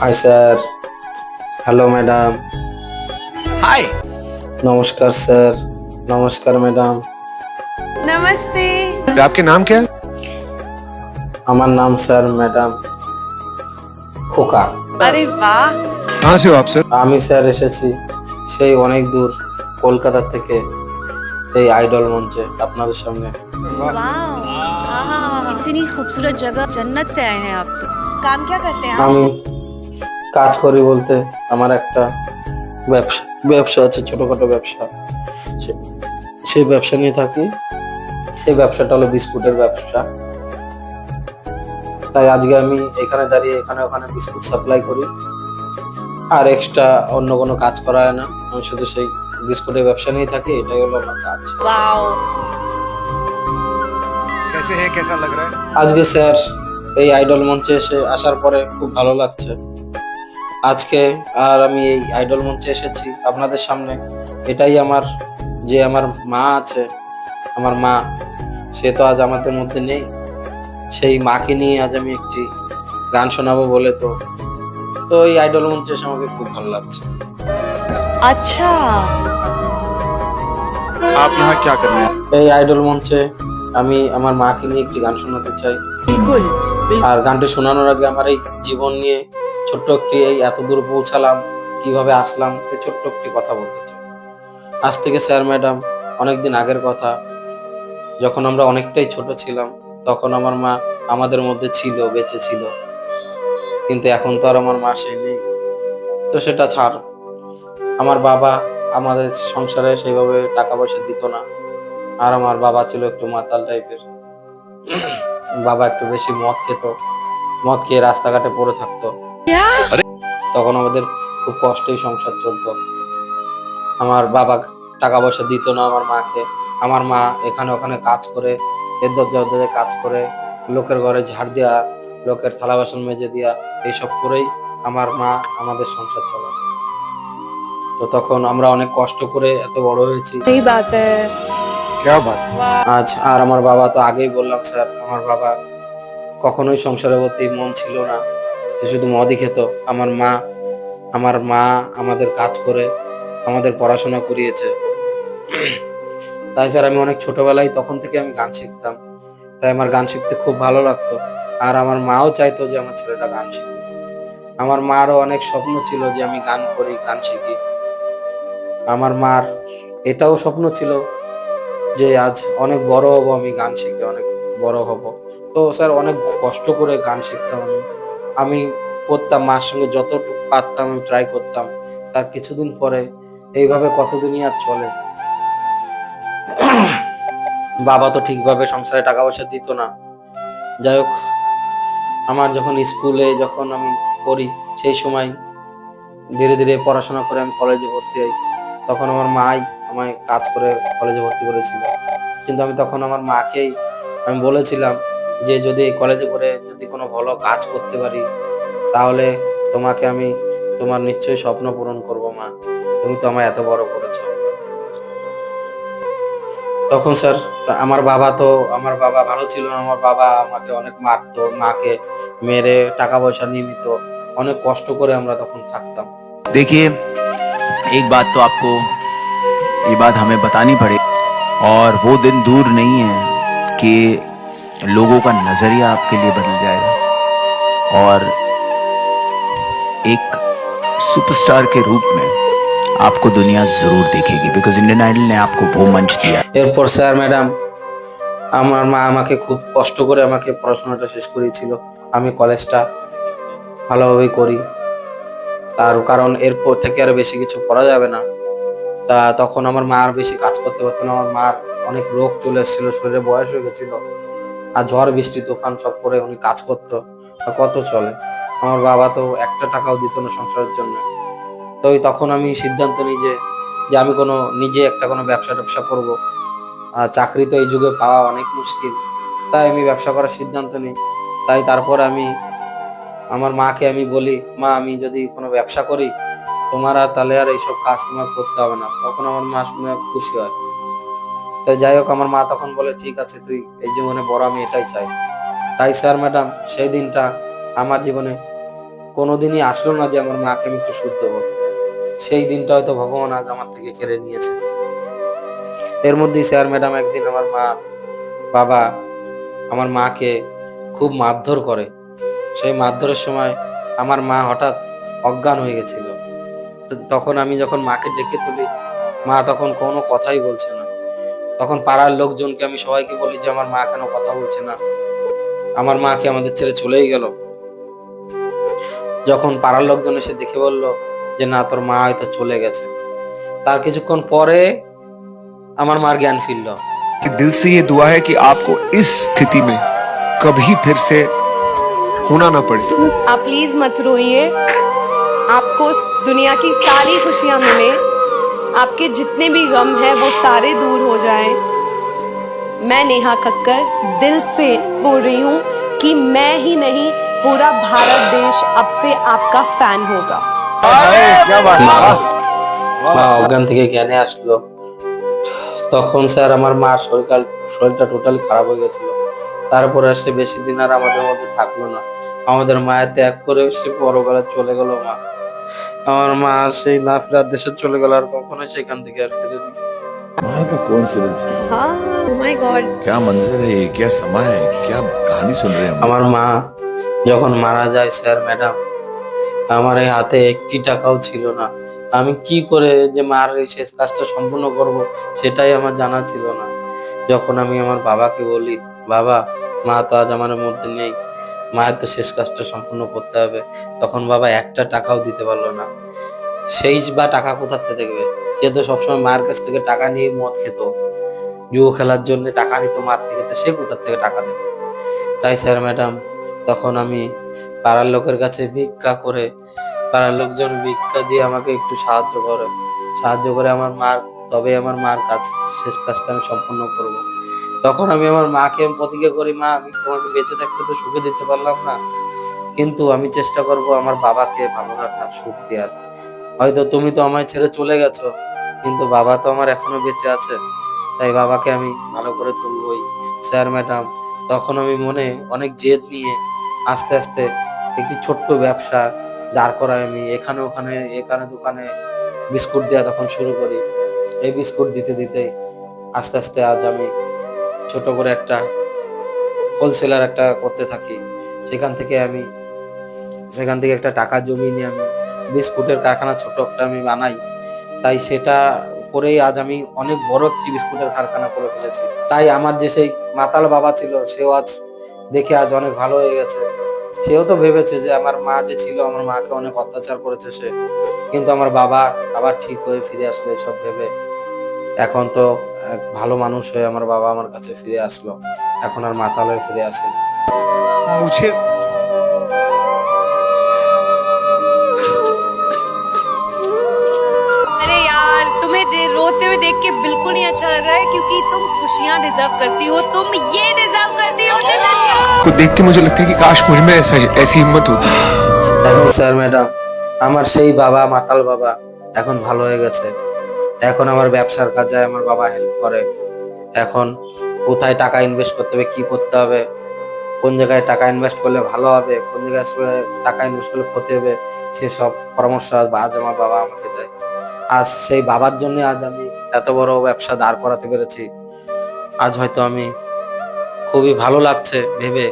High sir. Hello madam. Hi. নমস্কার sir. নমস্কার madam. नमस्ते। आपके नाम क्या है? আমার নাম স্যার ম্যাডাম খোকা। अरे वाह। कहाँ से हो आप सर? আমি স্যার এসেছি সেই অনেক দূর কলকাতা থেকে এই আইডল মঞ্চে আপনাদের সামনে। वाह इतनी खूबसूरत जगह जन्नत से आए हैं आप तो। काम क्या करते हैं आप? আমি কাজ করি বলতে আমার একটা ব্যবসা ব্যবসা আছে, ছোটখাটো ব্যবসা। সে- সেই ব্যবসা নিয়ে থাকি। সেই ব্যবসাটা হলো বিস্কুটের ব্যবসা। তাই আজকে আমি এখানে দাঁড়িয়ে এখানে ওখানে বিস্কুট সাপ্লাই করি, আর এক্সট্রা অন্য কোনো কাজ করা হয় না। আমি শুধু সেই বিস্কুটের ব্যবসা নিয়ে থাকি, এটাই হলো আমার কাজ। वाओ। कैसे है, कैसा लग रहा है? আজকে স্যার এই আইডল মঞ্চে এসে আসার পরে খুব ভালো লাগছে আজকে। আর আমি এই আইডল মঞ্চে এসেছি আপনাদের সামনে, এটাই আমার যে আমার মা আছে, আমার মা, সে তো আজ আমাদের মধ্যে নেই। সেই মাকে নিয়ে আজ আমি একটি গান শোনাবো বলে তো তো এই আইডল মঞ্চে এসে আমাকে খুব ভালো লাগছে। अच्छा। आप यहाँ क्या कर रहे हैं? এই আইডল মঞ্চে আমি আমার মাকে নিয়ে একটি গান শোনাতে চাই। बिल्कुल। আর গানটি শোনানোর আগে আমার এই জীবন নিয়ে ছোট্ট একটি, এই এত দূর পৌঁছালাম, কিভাবে আসলাম, এই ছোট্ট একটি কথা বলতে চাই। আজ থেকে স্যার ম্যাডাম অনেকদিন আগের কথা, যখন আমরা অনেকটাই ছোট ছিলাম, তখন আমার মা আমাদের মধ্যে ছিল, বেঁচে ছিল। কিন্তু এখন তো আর আমার মা সেই নেই, তো সেটা ছাড়। আমার বাবা আমাদের সংসারে সেইভাবে টাকা পয়সা দিত না। আর আমার বাবা ছিল একটু মাতাল টাইপের। বাবা একটু বেশি মদ খেত, মদ খেয়ে রাস্তাঘাটে পড়ে থাকতো। क्या? তখন আমাদের খুব কষ্টেই সংসার চলতো। আমার বাবা টাকা পয়সা দিত না আমার মাকে। আমার মা এখানে ওখানে কাজ করে, এদের দরজায় কাজ করে, লোকের ঘরে ঝাড় দেওয়া, লোকের থালা বাসন মেজে দেওয়া, এইসব করেই আমার মা আমাদের সংসার চালাতো। তো তখন আমরা অনেক কষ্ট করে এত বড় হয়েছি। सही बात है। क्या बात? আজ আর আমার বাবা তো আগেই বললাম স্যার, আমার বাবা কখনোই সংসারের প্রতি মন ছিল না, সে শুধু মদই খেত। আমার মা আমাদের কাজ করে আমাদের পড়াশোনা করিয়েছে। তাই স্যার আমি অনেক ছোটবেলায় তখন থেকে আমি গান শিখতাম, তাই আমার গান শিখতে খুব ভালো লাগতো। আর আমার মাও চাইতো যে আমার ছেলেটা গান শিখুক। আমার মারও অনেক স্বপ্ন ছিল যে আমি গান করি, গান শিখি। আমার মার এটাও স্বপ্ন ছিল যে আজ অনেক বড় হব, আমি গান শিখে অনেক বড় হব। তো স্যার অনেক কষ্ট করে গান শিখতাম আমি করতাম, মার সঙ্গে যতটুকু পারতাম আমি ট্রাই করতাম। তার কিছুদিন পরে এইভাবে কতদিনই আর চলে। বাবা তো ঠিকভাবে সংসারে টাকা পয়সা দিত না। যাই হোক, আমার যখন স্কুলে যখন আমি পড়ি, সেই সময় ধীরে ধীরে পড়াশোনা করে আমি কলেজে ভর্তি হই। তখন আমার মাই আমায় কাজ করে কলেজে ভর্তি করেছিল। কিন্তু আমি তখন আমার মাকেই আমি বলেছিলাম যে যদি এই কলেজে পড়ে যদি কোনো ভালো কাজ করতে পারি, তাহলে তোমাকে আমি, তোমার নিশ্চয়ই স্বপ্ন পূরণ করবো মা, তুমি তো আমায় এত বড় করেছো। তখন স্যার আমার বাবা ভালো ছিল না। আমার বাবা আমাকে অনেক মারতো, মাকে মেরে টাকা পয়সা নিয়ে নিত। অনেক কষ্ট করে আমরা তখন থাকতাম। देखिए, एक बात तो आपको ये बात हमें बतानी पड़े, और वो दिन दूर नहीं है कि लोगों का नजरिया आपके लिए बदल जाएगा और एक सुपरस्टार के रूप में आपको दुनिया जरूर देखेगी, बिकॉज इंडियन आइडल ने आपको वो मंच दिया। এরপর স্যার ম্যাডাম আমার মা আমাকে খুব কষ্ট করে আমাকে পড়াশোনাটা শেষ করিয়েছিল। আমি কলেজটা ভালোভাবেই করি, তার কারণ এরপর থেকে আর বেশি কিছু করা যাবে না। তা তখন আমার মা আর বেশি কাজ করতে পারতো না। আমার মার অনেক রোগ চলে এসেছিল, শরীরে বয়স হয়ে গেছিল। আর ঝড় বৃষ্টি তুফান সব করে উনি কাজ করতো, আর কত চলে। আমার বাবা তো একটা টাকাও দিত না সংসারের জন্য। তো তখন আমি সিদ্ধান্ত নিই যে আমি নিজে একটা কোনো ব্যবসা ট্যাবসা করবো। আর চাকরি তো এই যুগে পাওয়া অনেক মুশকিল, তাই আমি ব্যবসা করার সিদ্ধান্ত নিই। তাই তারপর আমি আমার মাকে আমি বলি, মা আমি যদি কোনো ব্যবসা করি, তোমার আর তাহলে আর এইসব কাজ তোমার করতে হবে না। তখন আমার মা শুনে খুশি হয়। তাই যাই হোক, আমার মা তখন বলে ঠিক আছে, তুই এই জীবনে বড়, আমি এটাই চাই। তাই স্যার ম্যাডাম সেই দিনটা আমার জীবনে কোনোদিনই আসলো না যে আমার মাকে আমি একটু সুখ দেবো। সেই দিনটা হয়তো ভগবান আজ আমার থেকে কেড়ে নিয়েছে। এর মধ্যেই স্যার ম্যাডাম একদিন বাবা আমার মাকে খুব মারধর করে। সেই মারধরের সময় আমার মা হঠাৎ অজ্ঞান হয়ে গেছিল। তখন আমি যখন মাকে ডেকে তুলি, মা তখন কোনো কথাই বলছে না। তখন পাড়ার লোকজনকে আমি সবাইকে বলি যে আমার মা কেন কথা বলছে না, আমার মা কি আমাদের ছেড়ে চলেই গেল। যখন পাড়ার লোকজন এসে দেখে বলল যে না, তোর মা হয়তো চলে গেছে, তার কিছুক্ষণ পরে আমার মার জ্ঞান ফিরল। कि दिल से ये दुआ है कि आपको इस स्थिति में कभी फिर से होना ना पड़े। आप प्लीज मत रोइए, आपको दुनिया की सारी खुशियां मिले, आपके जितने भी गम है वो सारे दूर हो जाएं। मैं नेहा कक्कर दिल से बोल रही हूँ कि मैं ही नहीं, पूरा भारत देश अब से आपका फैन होगा। क्या बात है, वाह। মা অজ্ঞান থেকে জ্ঞানে আসলো। তখন স্যার আমার মার শরীরটা টোটালি খারাপ হয়ে গেছিল। তারপরে সে বেশি দিন আর আমাদের মধ্যে থাকলো না। আমাদের মায়ের ত্যাগ করে সে পরকালে চলে গেল। আমার মা সেই না ফেরার দেশে চলে গেল, আর কখনোই সেখান থেকে আর ফিরেনি। कमाल का कोइंसिडेंस है। हाँ, oh my God। क्या मंजर है ये, क्या समा है, क्या कहानी सुन रहे हैं हम। আমার মা যখন মারা যায় স্যার ম্যাডাম, আমার এই হাতে একটি টাকাও ছিল না। আমি কি করে যে মার এই শেষ কাজটা সম্পূর্ণ করব সেটাই আমার জানা ছিল না। যখন আমি আমার বাবাকে বলি, বাবা মা তো আজ আমার মধ্যে নেই, মায়ের তো শেষ কাজটা সম্পূর্ণ করতে হবে, তখন বাবা একটা টাকাও দিতে পারলো না। সেই বা টাকা কোথা থেকে দেখবে, সে তো সবসময় মায়ের কাছ থেকে টাকা নিয়ে মদ খেত, জুয়ো খেলার জন্য টাকা নিত মার থেকে, তো সে কোথা থেকে টাকা দেবে। তাই স্যার ম্যাডাম তখন আমি পাড়ার লোকের কাছে ভিক্ষা করে, পাড়ার লোকজন ভিক্ষা দিয়ে আমাকে একটু সাহায্য করে আমার মার, তবে আমার মার কাজ শেষ কাজটা আমি সম্পূর্ণ করব। তখন আমি আমার মাকে প্রতিজ্ঞা করি, মা আমি তোমাকে বেঁচে থাকতে তো সুখে দিতে পারলাম না, কিন্তু আমি চেষ্টা করব আমার বাবাকে ভালো রাখার, সুখ দেওয়ার। হয়তো তুমি তো আমায় ছেড়ে চলে গেছো, কিন্তু বাবা তো আমার এখনো বেঁচে আছে, তাই বাবাকে আমি ভালো করে তুলবই। স্যার ম্যাডাম তখন আমি মনে অনেক জেদ নিয়ে আস্তে আস্তে একটি ছোট্ট ব্যবসা দাঁড় করাই। আমি এখানে দোকানে বিস্কুট দেওয়া তখন শুরু করি। এই বিস্কুট দিতে দিতে আস্তে আস্তে আজ আমি ছোট করে একটা হোলসেলার একটা করতে থাকি। সেখান থেকে একটা টাকা জমিয়ে নিয়ে আমি বিস্কুটের কারখানা ছোট একটা আমি বানাই। তাই সেটা করেই আজ আমি অনেক বড় একটি বিস্কুটের কারখানা করে ফেলেছি। তাই আমার যে সেই মাতাল বাবা ছিল, সেও আজ দেখে আজ অনেক ভালো হয়ে গেছে। সেও তো ভেবেছে যে আমার মা যে ছিল, আমার মাকে অনেক অত্যাচার করেছে সে, কিন্তু আমার বাবা আবার ঠিক হয়ে ফিরে আসলো এসব ভেবে। এখন তো এক ভালো মানুষ হয়ে আমার বাবা আমার কাছে ফিরে আসলো, এখন আর মাতাল হয়ে ফিরে আসেন। मुझे अरे यार, तुम्हें रोते हुए देख के बिल्कुल नहीं अच्छा लग रहा है, क्योंकि तुम खुशियां डिजर्व करती हो, तुम ये डिजर्व करती हो। को देख के मुझे लगता है कि काश मुझ में ऐसी हिम्मत होती। এখন স্যার ম্যাডাম আমার সেই বাবা, মাতাল বাবা এখন ভালো হয়ে গেছে। এখন আমার ব্যবসার কাজে আমার বাবা হেল্প করে। এখন কোথায় টাকা ইনভেস্ট করতে হবে, কি করতে হবে, কোন জায়গায় টাকা ইনভেস্ট করলে ভালো হবে, কোন জায়গায় টাকা ইনভেস্ট করলে ক্ষতি হবে, সেসব পরামর্শ আজ আমার বাবা আমাকে দেয়। আজ সেই বাবার জন্য আজ আমি এত বড় ব্যবসা দাঁড় করাতে পেরেছি। আজ হয়তো আমি খুবই ভালো লাগছে ভেবে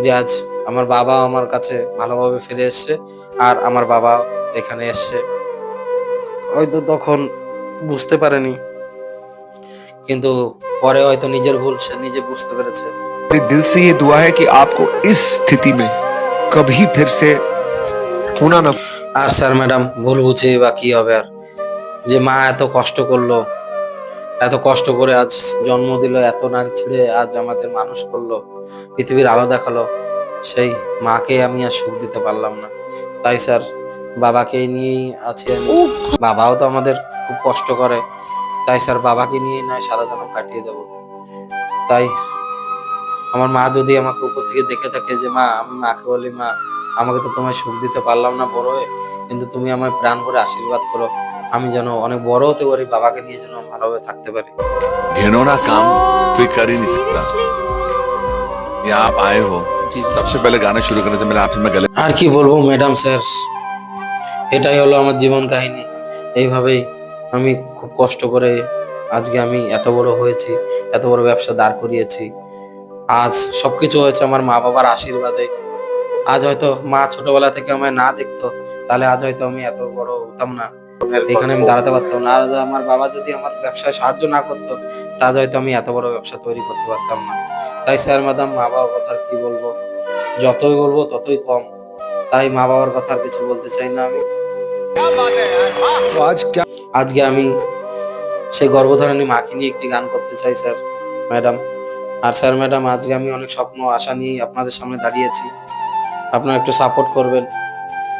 যে আজ আমার বাবা আমার কাছে ভালোভাবে ফিরে এসছে, আর আমার বাবা এখানে এসছে। হয়তো তখন বুঝতে পারেনি, কিন্তু পরে হয়তো নিজের ভুল সে নিজে বুঝতে পেরেছে। मेरे दिल से ये दुआ है कि आपको इस स्थिति में कभी फिर से होना ना। আর স্যার ম্যাডাম ভুল বুঝে বা কি হবে, আর যে মা এত কষ্ট করলো, এত কষ্ট করে আজ জন্ম দিল, এত নারী ছেড়ে আজ আমাদের মানুষ করলো, পৃথিবীর আলো দেখালো, সেই মাকে আমি আর সুখ দিতে পারলাম না। তাই স্যার বাবাকে নিয়েই আছি আমি। বাবাও তো আমাদের খুব কষ্ট করে, তাই স্যার বাবাকে নিয়ে নয় সারা জন্ম কাটিয়ে দেবো। তাই আমার মা যদি আমাকে উপর থেকে দেখে থাকে, যে মা, আমি মাকে বলি, মা আমাকে তো তোমায় সুখ দিতে পারলাম না বড় হয়ে, কিন্তু তুমি আমায় প্রাণ করে আশীর্বাদ করো, আমি যেন অনেক বড় হতে পারি, বাবাকে নিয়ে যেন ভালোভাবে থাকতে পারি। घिनौना काम कोई कर ही नहीं सकता। ये आप आए हो चीज सबसे पहले गाना शुरू करने से मैंने आपसे मैं गले আর কি বলবো ম্যাডাম স্যার, এটাই হলো আমার জীবন কাহিনী। এইভাবেই আমি খুব কষ্ট করে আজকে আমি এত বড় হয়েছি, এত বড় ব্যবসা দাঁড় করিয়েছি। আজ সবকিছু হয়েছে আমার মা বাবার আশীর্বাদে। আজ হয়তো মা ছোটবেলা থেকে আমায় না দেখতো, তাহলে আজ হয়তো আমি এত বড় হতাম না, এখানে আমি দাঁড়াতে পারতাম না। আর আমার বাবা যদি আমার ব্যবসায় সাহায্য না করতো, তাহলে হয়তো আমি এত বড় ব্যবসা তৈরি করতে পারতাম না। তাই স্যার ম্যাডাম, মা বাবার কথা আর কি বলবো, যতই বলবো ততই কম। তাই মা বাবার কথা আর কিছু বলতে চাই না আমি। तो आज क्या আজকে আমি সেই গর্ভধারিণী মাকে নিয়ে একটি গান করতে চাই স্যার ম্যাডাম। আর স্যার ম্যাডাম, আজকে আমি অনেক স্বপ্ন আশা নিয়ে আপনাদের সামনে দাঁড়িয়েছি, আপনারা একটু সাপোর্ট করবেন।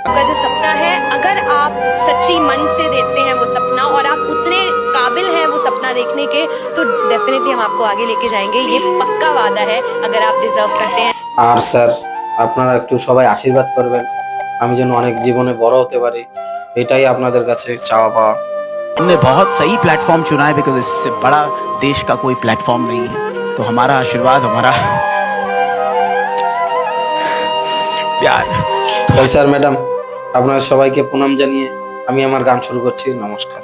आपका जो सपना है, अगर आप सच्ची मन से देखते हैं वो सपना और आप उतने काबिल हैं वो सपना देखने के, तो डेफिनेटली हम आपको आगे लेके जाएंगे। ये पक्का वादा है, अगर आप डिजर्व करते हैं। আর স্যার, আপনারা একটু সবাই আশীর্বাদ করবেন, আমি যেন অনেক জীবনে বড় হতে পারি, এটাই আপনাদের কাছে চাওয়া পাওয়া। हमने बहुत सही प्लेटफॉर्म चुना है, बिकॉज इससे बड़ा देश का कोई प्लेटफॉर्म नहीं है। तो हमारा आशीर्वाद, हमारा प्यार। তাই স্যার ম্যাডাম, আপনারা সবাইকে প্রণাম জানিয়ে আমি আমার গান শুরু করছি। নমস্কার।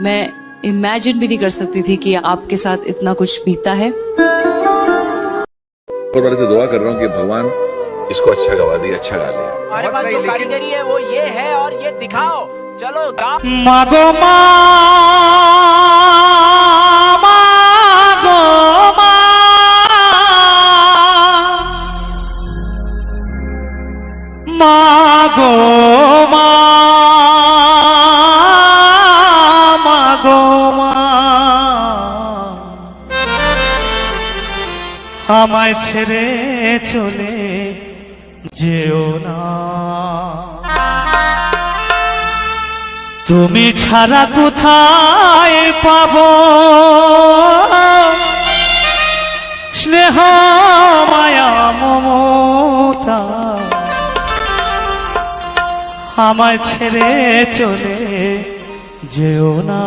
मैं इमेजिन भी नहीं कर सकती थी कि आपके साथ इतना कुछ बीता है। ऊपर वाले से दुआ कर रहा हूँ कि भगवान इसको अच्छा गवा दिया, अच्छा गा लिया। हमारे पास जो कारीगरी है वो ये है, और ये दिखाओ। चलो गाओ। मागो मा मागो मा मागो मा मागो मा আমায় ছেড়ে চলে যেও না, তুমি ছাড়া কোথায় পাবো স্নেহ মায়া মমতা, আমায় ছেড়ে চলে যেও না।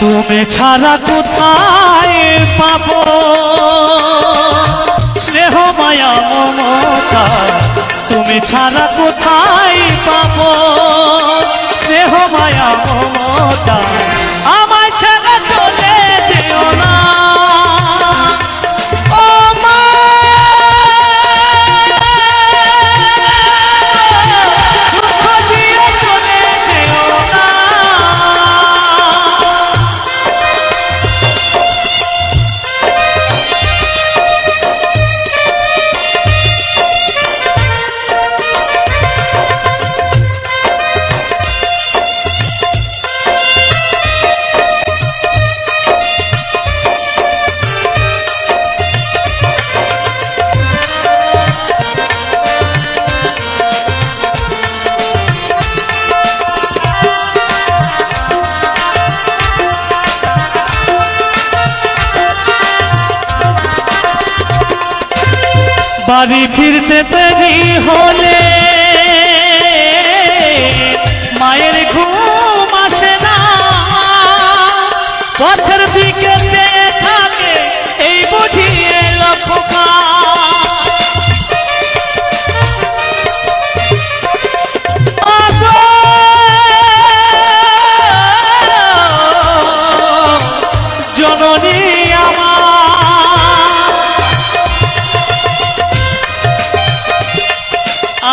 তুমি ছাড়া কোথায় পাবো স্নেহ মায়া মমতা, তুমি ছাড়া কোথায় পাবো স্নেহ মায়া মমতা, আমায় ছেড়ে চলে যেও না। ও মা, দুঃখ দিয়ে চলে যেও না। বাড়ি ফিরতে দেরি হলে মায়ের ঘুম আসে না, পথের দিকে চেয়ে থাকে এই বুঝিয়ে লক্ষ্য। জননী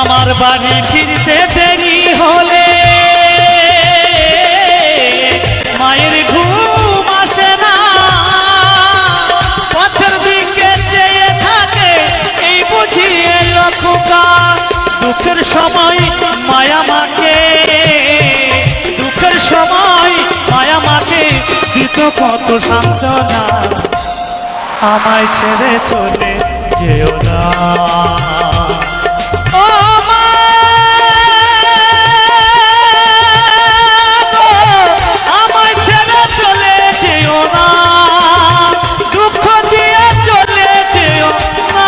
আমার বাড়ি ফিরতে দেরি হলে মায়ের ঘুম আসে না, পথের দিকে চেয়ে থাকে এই বুঝিয়ে লক্ষ্য। দুঃখের সময় মায়া মাকে, দুঃখের সময় মায়া মাকে দিত কত সান্ত্বনা, আমায় ছেড়ে চলে যেও না। ও মা গো, আমায় ছেড়ে চলে যেও না, দুঃখ দিয়ে চলে যেও না।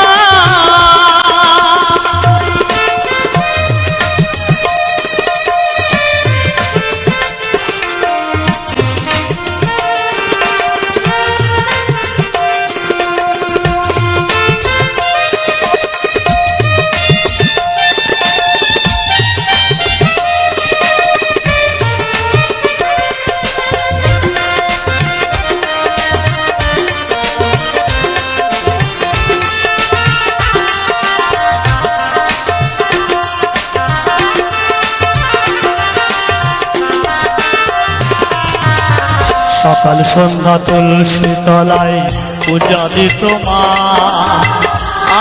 সকাল সন্ধ্যা তুলসী তলায় পূজা দিত মা,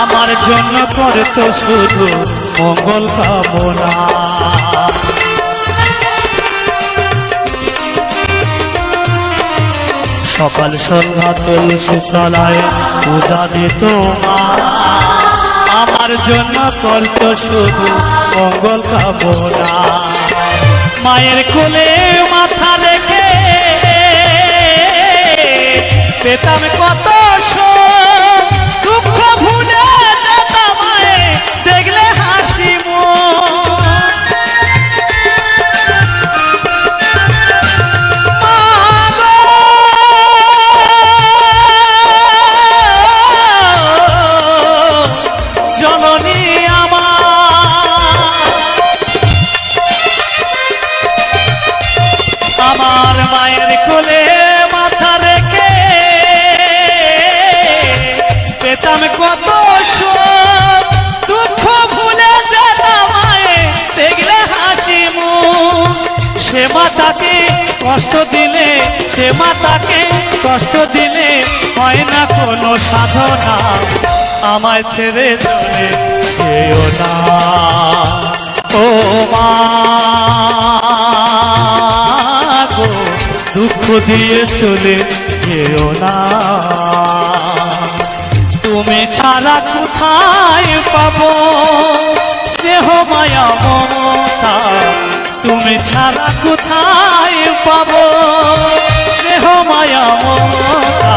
আমার জন্য করতো শুধু মঙ্গল কামনা। সকাল সন্ধ্যা তুলসী তলায় পূজা দিত মা, আমার জন্য করতো শুধু মঙ্গল কামনা। মায়ের কোলে মাথা রেখে পেতাম কত সুখ, দুঃখ ভুলে যেতাম মায়ে দেখলে হাসি মুখ। মা গো, জননী আমার মায়ের কোলে মাথা রেখে পেতাম কত সুখ, দুঃখ ভুলে যেতাম মায়ে দেখলে হাসি মুখ। সে মাতাকে কষ্ট দিলে, সে মাতাকে কষ্ট দিলে হয় না কোনো সাধনা, আমায় ছেড়ে চলে যেও না। ও মা গো, দুঃখ দিয়ে চলে যেও না। তুমি ছাড়া কোথায় পাবো স্নেহ মায়া মমতা, তুমি ছাড়া কোথায় পাবো স্নেহ মায়া মমতা,